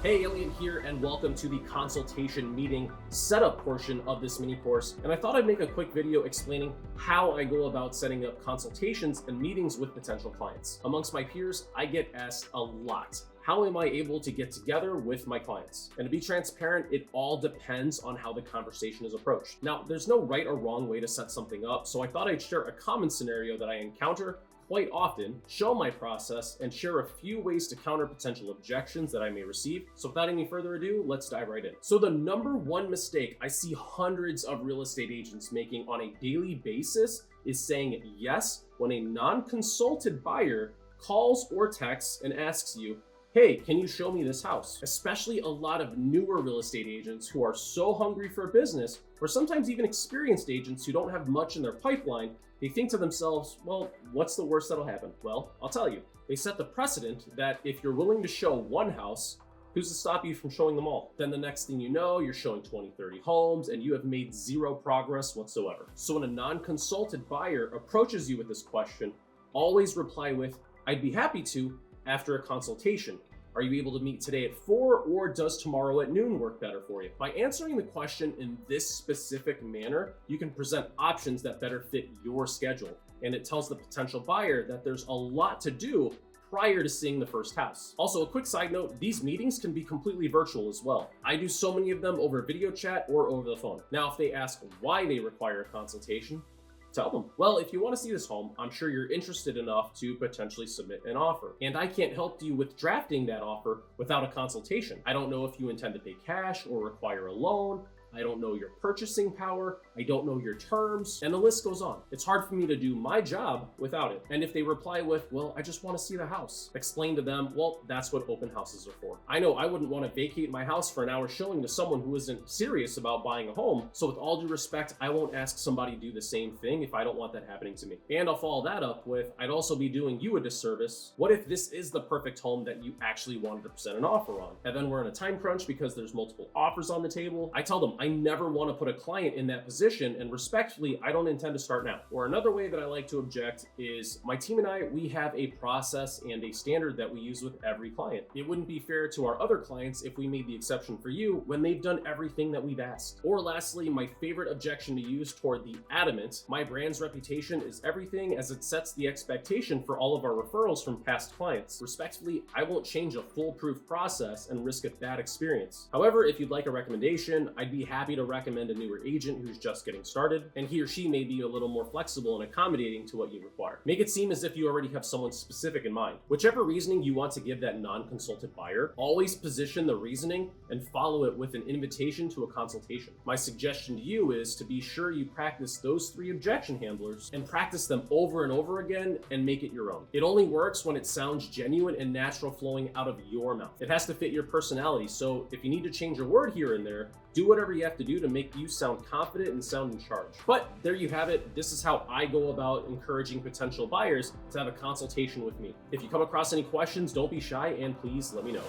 Hey, Elliot here, and welcome to the consultation meeting setup portion of this mini course. And I thought I'd make a quick video explaining how I go about setting up consultations and meetings with potential clients. Amongst my peers, I get asked a lot, how am I able to get together with my clients? And to be transparent, it all depends on how the conversation is approached. Now, there's no right or wrong way to set something up, so I thought I'd share a common scenario that I encounter quite often, show my process, and share a few ways to counter potential objections that I may receive. So without any further ado, let's dive right in. So the number one mistake I see hundreds of real estate agents making on a daily basis is saying yes when a non-consulted buyer calls or texts and asks you, hey, can you show me this house? Especially a lot of newer real estate agents who are so hungry for business, or sometimes even experienced agents who don't have much in their pipeline. They think to themselves, well, what's the worst that'll happen? Well, I'll tell you. They set the precedent that if you're willing to show one house, who's to stop you from showing them all? Then the next thing you know, you're showing 20, 30 homes and you have made zero progress whatsoever. So when a non-consulted buyer approaches you with this question, always reply with, I'd be happy to after a consultation. Are you able to meet today at 4 or does tomorrow at noon work better for you? By answering the question in this specific manner, you can present options that better fit your schedule. And it tells the potential buyer that there's a lot to do prior to seeing the first house. Also, a quick side note, these meetings can be completely virtual as well. I do so many of them over video chat or over the phone. Now, if they ask why they require a consultation, tell them, well, if you want to see this home, I'm sure you're interested enough to potentially submit an offer. And I can't help you with drafting that offer without a consultation. I don't know if you intend to pay cash or require a loan. I don't know your purchasing power. I don't know your terms, and the list goes on. It's hard for me to do my job without it. And if they reply with, well, I just want to see the house, explain to them, well, that's what open houses are for. I know I wouldn't want to vacate my house for an hour showing to someone who isn't serious about buying a home. So with all due respect, I won't ask somebody to do the same thing if I don't want that happening to me. And I'll follow that up with, I'd also be doing you a disservice. What if this is the perfect home that you actually wanted to present an offer on? And then we're in a time crunch because there's multiple offers on the table. I tell them, I never want to put a client in that position, and respectfully, I don't intend to start now. Or another way that I like to object is my team and I, we have a process and a standard that we use with every client. It wouldn't be fair to our other clients if we made the exception for you when they've done everything that we've asked. Or lastly, my favorite objection to use toward the adamant, my brand's reputation is everything, as it sets the expectation for all of our referrals from past clients. Respectfully, I won't change a foolproof process and risk a bad experience. However, if you'd like a recommendation, I'd be happy to recommend a newer agent who's just getting started, and he or she may be a little more flexible and accommodating to what you require. Make it seem as if you already have someone specific in mind. Whichever reasoning you want to give that non-consulted buyer, always position the reasoning and follow it with an invitation to a consultation. My suggestion to you is to be sure you practice those 3 objection handlers and practice them over and over again and make it your own. It only works when it sounds genuine and natural flowing out of your mouth. It has to fit your personality, so if you need to change a word here and there, do whatever you have to do to make you sound confident and sound in charge. But there you have it. This is how I go about encouraging potential buyers to have a consultation with me. If you come across any questions, don't be shy and please let me know.